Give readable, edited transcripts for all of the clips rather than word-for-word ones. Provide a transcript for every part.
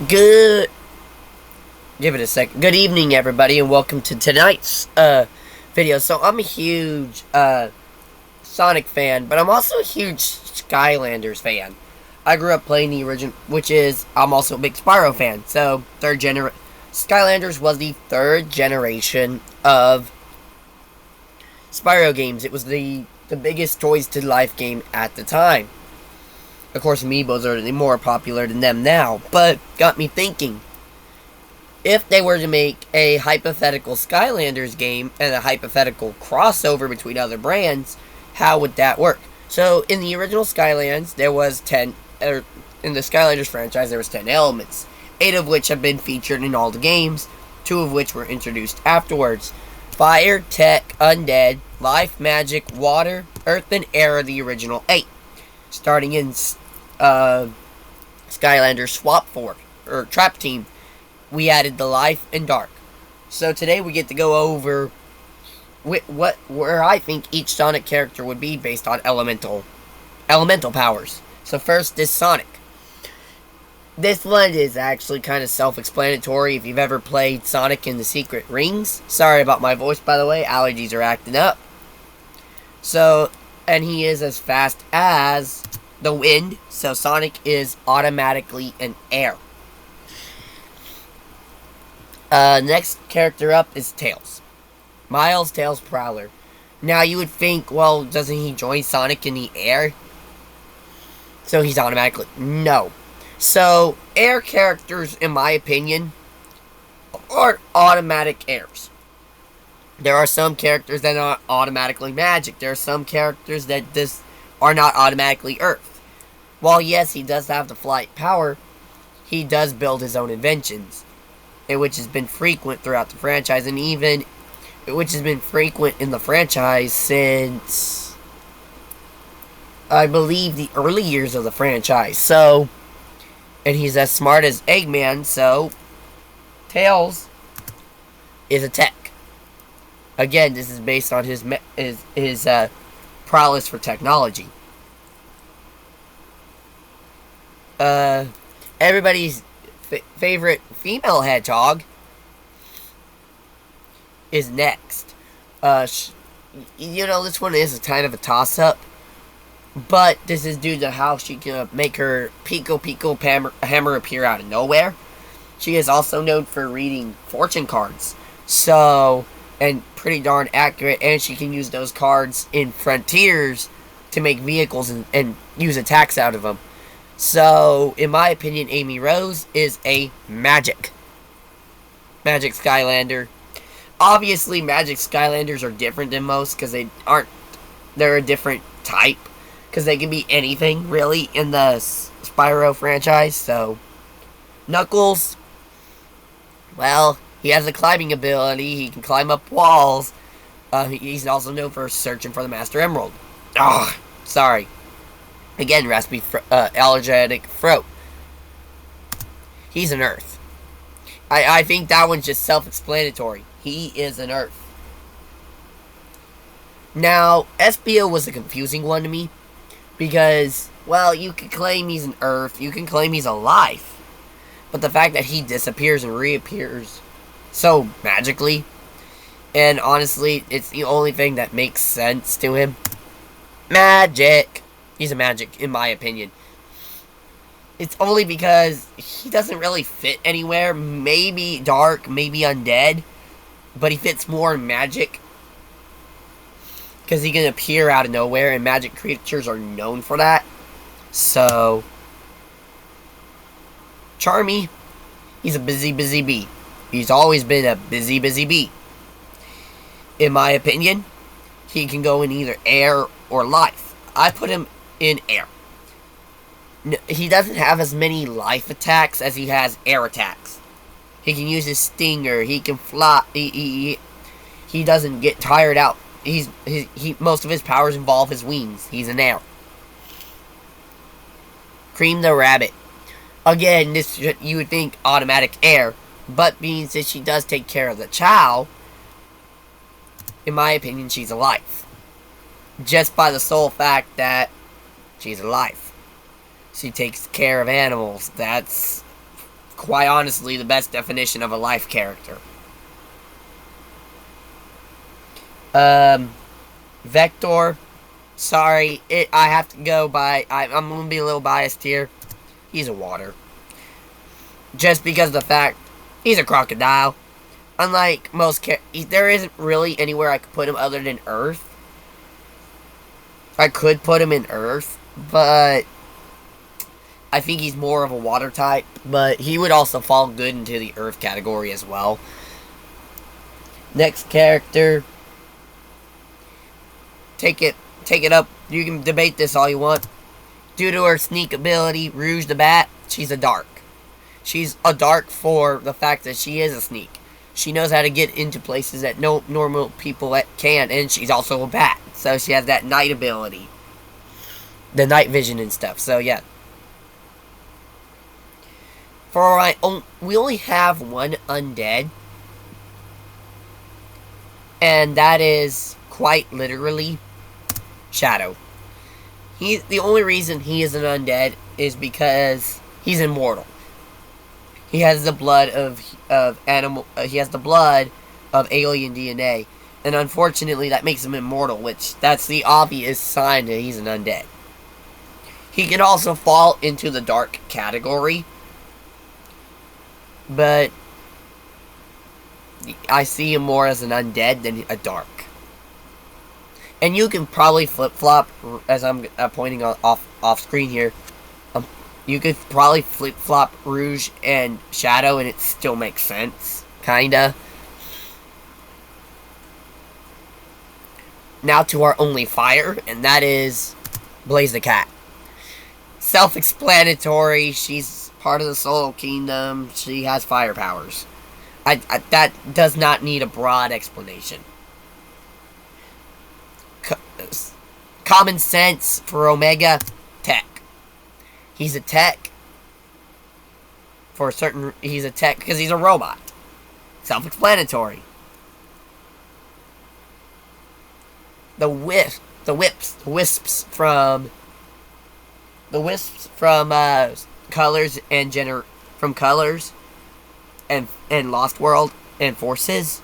Good. Give it a second. Good evening, everybody, and welcome to tonight's video. So I'm a huge Sonic fan, but I'm also a huge Skylanders fan. I grew up playing the original, I'm also a big Spyro fan. So Skylanders was the third generation of Spyro games. It was the biggest toys to life game at the time. Of course, Amiibos are more popular than them now, but got me thinking. If they were to make a hypothetical Skylanders game and a hypothetical crossover between other brands, how would that work? So, in the original Skylands, there was in the Skylanders franchise, there was 10 elements, 8 of which have been featured in all the games, 2 of which were introduced afterwards. Fire, Tech, Undead, Life, Magic, Water, Earth, and Air are the original 8. Starting in Skylanders Swap Fork, or Trap Team, we added the Life and Dark. So today we get to go over where I think each Sonic character would be based on elemental powers. So first is Sonic. This one is actually kind of self-explanatory if you've ever played Sonic in the Secret Rings. Sorry about my voice, by the way. Allergies are acting up. So, and he is as fast as the wind. So Sonic is automatically an air. Next character up is Tails. Miles Tails Prowler. Now you would think, well, doesn't he join Sonic in the air? So he's automatically... No. So, air characters, in my opinion, are automatic airs. There are some characters that are automatically magic. There are some characters that are not automatically earth. While yes, he does have the flight power, he does build his own inventions, which has been frequent throughout the franchise, and even which has been frequent in the franchise since, I believe, the early years of the franchise. So, and he's as smart as Eggman, so Tails is a tech. Again, this is based on his prowess for technology. Everybody's favorite female Hedgehog is next. This one is a kind of a toss-up, but this is due to how she can make her Pico hammer appear out of nowhere. She is also known for reading fortune cards, and pretty darn accurate, and she can use those cards in Frontiers to make vehicles and use attacks out of them. So, in my opinion, Amy Rose is a Magic Skylander. Obviously, Magic Skylanders are different than most because they're a different type. Because they can be anything, really, in the Spyro franchise. So, Knuckles, well, he has a climbing ability. He can climb up walls. He's also known for searching for the Master Emerald. Sorry. Again, raspy, allergic throat. He's an Earth. I think that one's just self-explanatory. He is an Earth. Now, SBO was a confusing one to me. Because, well, you can claim he's an Earth. You can claim he's a Life. But the fact that he disappears and reappears so magically. And honestly, it's the only thing that makes sense to him. Magic. He's a Magic, in my opinion. It's only because he doesn't really fit anywhere. Maybe Dark, maybe Undead. But he fits more in Magic. Because he can appear out of nowhere, and Magic creatures are known for that. So, Charmy, he's a busy bee. He's always been a busy bee. In my opinion, he can go in either air or life. I put him in air. He doesn't have as many life attacks as he has air attacks. He can use his stinger. He can fly. He doesn't get tired out. Most of his powers involve his wings. He's an air. Cream the Rabbit. Again, you would think automatic air, but being that she does take care of the Chow, in my opinion, she's a Life. Just by the sole fact that she's a Life. She takes care of animals. That's quite honestly the best definition of a life character. Vector. Sorry, I have to go by. I'm going to be a little biased here. He's a water. Just because of the fact he's a crocodile. Unlike most there isn't really anywhere I could put him other than Earth. I could put him in Earth, but I think he's more of a water type. But he would also fall good into the Earth category as well. Next character. Take it up. You can debate this all you want. Due to her sneak ability, Rouge the Bat, she's a dark. She's a dark for the fact that she is a sneak. She knows how to get into places that no normal people can, and she's also a bat. So she has that night ability. The night vision and stuff. So yeah. We only have one undead. And that is quite literally Shadow. The only reason he is an undead is because he's immortal. He has the blood of animal. He has the blood of alien DNA, and unfortunately, that makes him immortal. Which that's the obvious sign that he's an undead. He can also fall into the dark category, but I see him more as an undead than a dark. And you can probably flip-flop, as I'm pointing off screen here. You could probably flip-flop Rouge and Shadow, and it still makes sense. Kinda. Now to our only fire, and that is Blaze the Cat. Self-explanatory. She's part of the Soul Kingdom. She has fire powers. That does not need a broad explanation. Common sense for Omega, tech. He's a tech for a certain. He's a tech because he's a robot. Self-explanatory. The wisps from Colors and Colors and Lost World and Forces.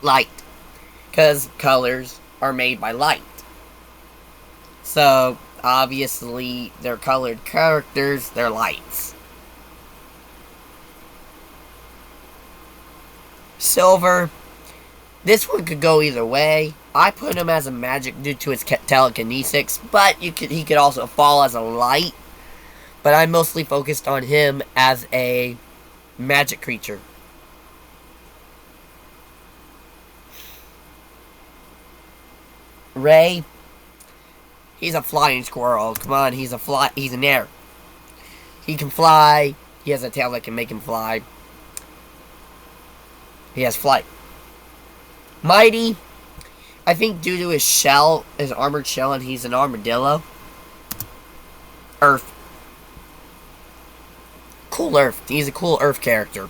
Light, because colors are made by light. So, obviously, they're colored characters, they're lights. Silver. This one could go either way. I put him as a magic due to his telekinesis, but he could also fall as a light. But I'm mostly focused on him as a magic creature. Ray, he's a flying squirrel. Come on, he's an air. He can fly. He has a tail that can make him fly. He has flight. Mighty, I think due to his shell, his armored shell, and he's an armadillo. Earth. Cool Earth. He's a cool Earth character.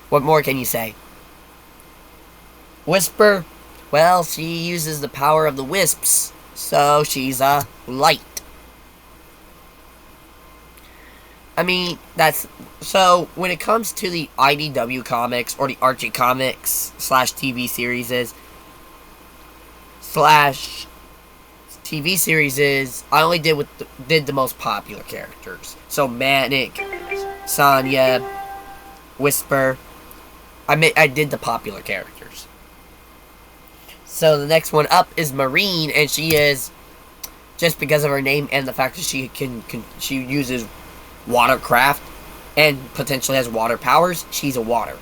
What more can you say? Whisper. Well, she uses the power of the wisps, so she's a light. I mean, so when it comes to the IDW comics, or the Archie comics, / TV series I only did the most popular characters. So Manic, Sonya, Whisper. I did the popular characters. So the next one up is Marine, and she is, just because of her name and the fact that she uses watercraft and potentially has water powers, she's a water.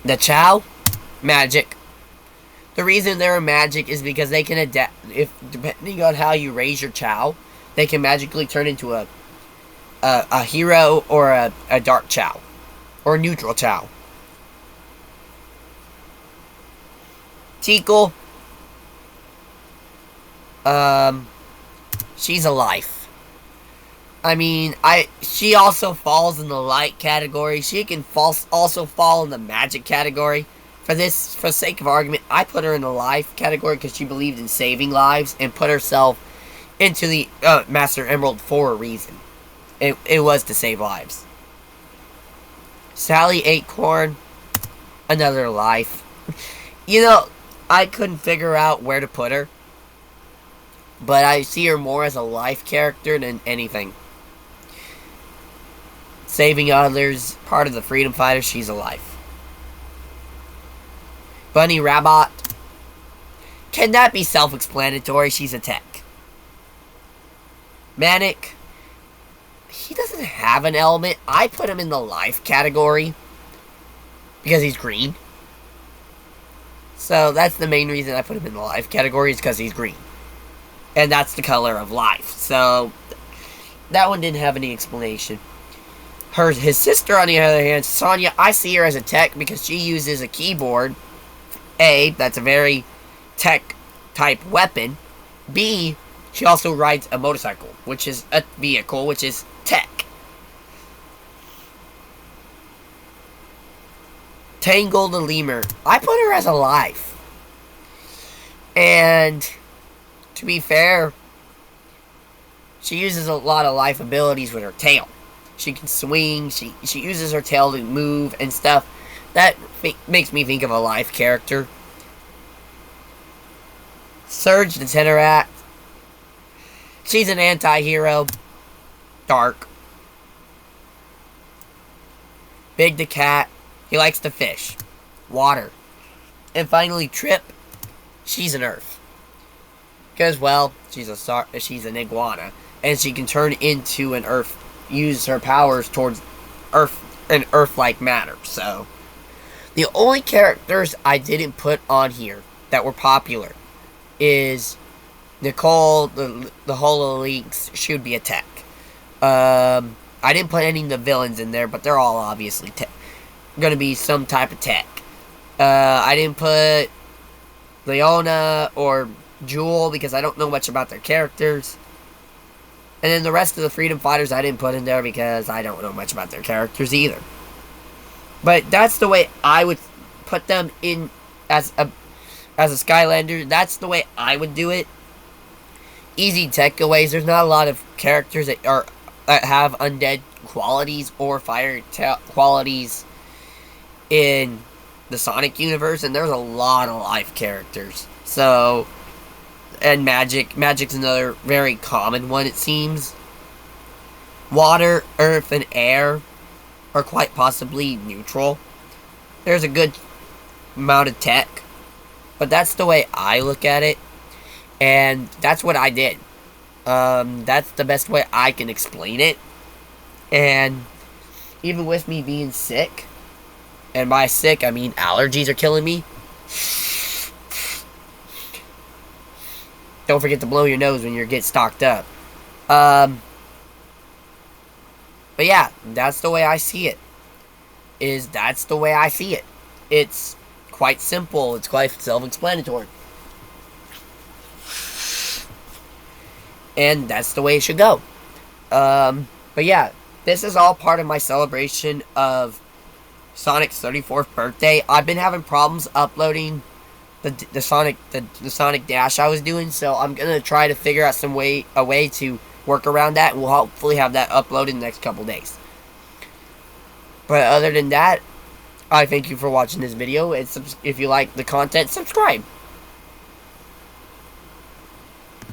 The Chow, magic. The reason they're magic is because they can adapt. Depending on how you raise your Chow, they can magically turn into a hero or a dark Chow. Or neutral Chow. Tickle. She's a life. I mean, she also falls in the light category. She can also fall in the magic category. For sake of argument, I put her in the life category because she believed in saving lives and put herself into the Master Emerald for a reason. It was to save lives. Sally Acorn, another life. You know, I couldn't figure out where to put her, but I see her more as a life character than anything. Saving others, part of the Freedom Fighters, she's a life. Bunny Rabbit, can that be self-explanatory? She's a tech. Manic, he doesn't have an element. I put him in the life category because he's green. So that's the main reason I put him in the life category, is because he's green. And that's the color of life. So that one didn't have any explanation. His sister, on the other hand, Sonya, I see her as a tech because she uses a keyboard. A, that's a very tech-type weapon. B, she also rides a motorcycle, which is a vehicle, which is tech. Tangle the Lemur, I put her as a life. And to be fair, she uses a lot of life abilities with her tail. She can swing, she uses her tail to move and stuff. That makes me think of a life character. Surge the Tenorat, she's an anti-hero. Dark. Big the Cat, he likes to fish. Water. And finally Trip, she's an Earth. Because, well, she's an iguana. And she can turn into an Earth, use her powers towards Earth and Earth-like matter. So, the only characters I didn't put on here that were popular is Nicole, the HoloLinks, should be a tech. I didn't put any of the villains in there, but they're all obviously going to be some type of tech. I didn't put Leona or Jewel because I don't know much about their characters. And then the rest of the Freedom Fighters I didn't put in there because I don't know much about their characters either. But that's the way I would put them in as a Skylander. That's the way I would do it. Easy takeaways. There's not a lot of characters that have undead qualities or fire qualities in the Sonic universe, and there's a lot of life characters. So, and Magic's another very common one, it seems. Water, earth, and air are quite possibly neutral. There's a good amount of tech, but that's the way I look at it, and that's what I did. That's the best way I can explain it. And even with me being sick, and by sick I mean allergies are killing me. Don't forget to blow your nose when you get stocked up. But yeah, that's the way I see it. That's the way I see it. It's quite simple. It's quite self-explanatory. And that's the way it should go. But yeah, this is all part of my celebration of Sonic's 34th birthday. I've been having problems uploading the Sonic Dash I was doing, so I'm gonna try to figure out a way to work around that, and we'll hopefully have that uploaded in the next couple days. But other than that, I thank you for watching this video, and if you like the content, subscribe.